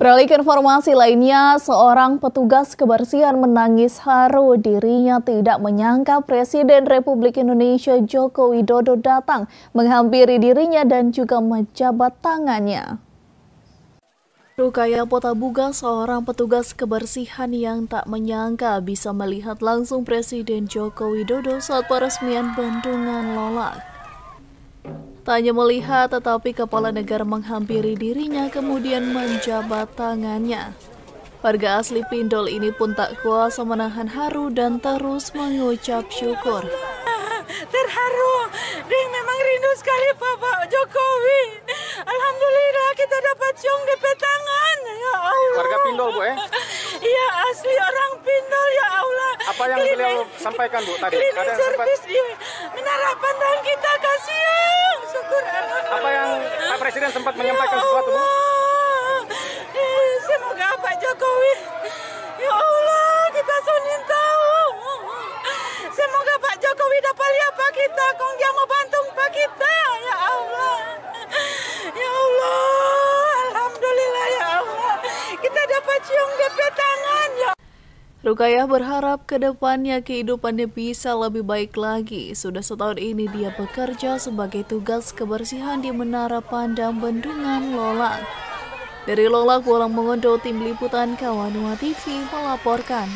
Beralih ke informasi lainnya, seorang petugas kebersihan menangis haru. Dirinya tidak menyangka Presiden Republik Indonesia Joko Widodo datang menghampiri dirinya dan juga menjabat tangannya. Rukaya Potabuga, seorang petugas kebersihan yang tak menyangka bisa melihat langsung Presiden Joko Widodo saat peresmian bendungan Lolak. Tak hanya melihat, tetapi kepala negara menghampiri dirinya kemudian menjabat tangannya. Warga asli Pindol ini pun tak kuasa menahan haru dan terus mengucap syukur. Terharu, Ding memang rindu sekali Bapak Jokowi. Alhamdulillah kita dapat cium DP tangan, ya Allah. Warga Pindol, Bu, Iya, asli orang Pindol, ya Allah. Apa yang beliau sampaikan, Bu, tadi? Cleaning service di Menara Pandang kita kasih, syukur alhamdulillah. Apa yang Pak Presiden sempat menyampaikan sesuatu, Bu? Semoga Pak Jokowi, ya Allah, kita sonin tahu. Semoga Pak Jokowi dapat lihat Pak kita, kong dia mau bantu Pak kita, ya Allah. Ya Allah, alhamdulillah ya Allah. Kita dapat cium DP tangan, ya. Rukayah berharap ke depannya kehidupannya bisa lebih baik lagi. Sudah setahun ini dia bekerja sebagai tugas kebersihan di Menara Pandang Bendungan Lolak. Dari Lolak, Bolang Mongondo, Tim Liputan Kawanua TV melaporkan.